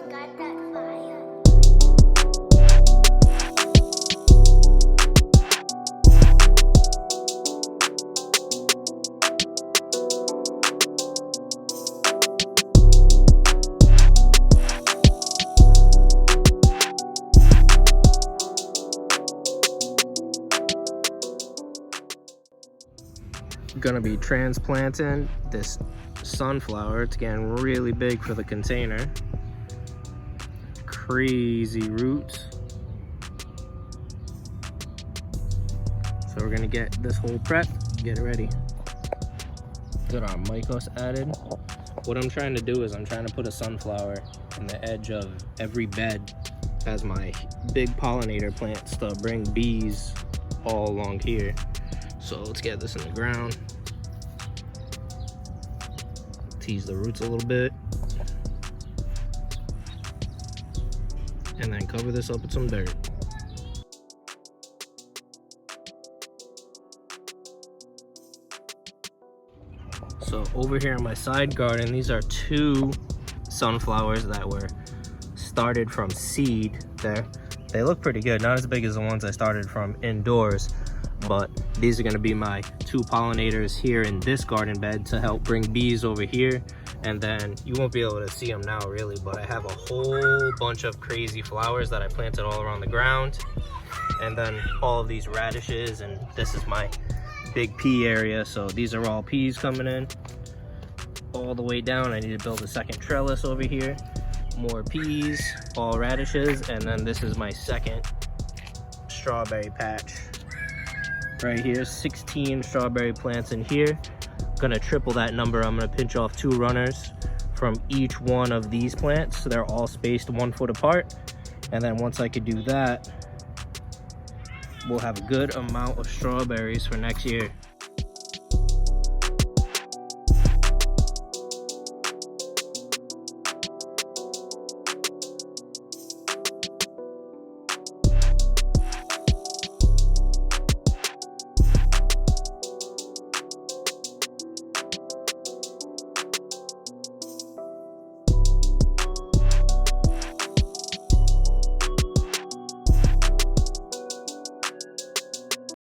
got that fire. Gonna be transplanting this sunflower. It's getting really big for the container. Crazy roots. So we're gonna get this whole prep, get it ready. Get our mycos added. What I'm trying to do is I'm trying to put a sunflower in the edge of every bed as my big pollinator plants to bring bees all along here. So let's get this in the ground. Tease the roots a little bit. And then cover this up with some dirt. So over here in my side garden, these are 2 sunflowers that were started from seed there. They look pretty good, not as big as the ones I started from indoors, but these are going to be my 2 pollinators here in this garden bed to help bring bees over here. And then you won't be able to see them now really, but I have a whole bunch of crazy flowers that I planted all around the ground, and then all of these radishes, and this is my big pea area. So these are all peas coming in all the way down. I need to build a second trellis over here. More peas, all radishes, and then this is my second strawberry patch right here. 16 strawberry plants in here. Gonna triple that number. I'm gonna pinch off 2 runners from each one of these plants, so they're all spaced 1 foot apart. And then once I could do that, we'll have a good amount of strawberries for next year.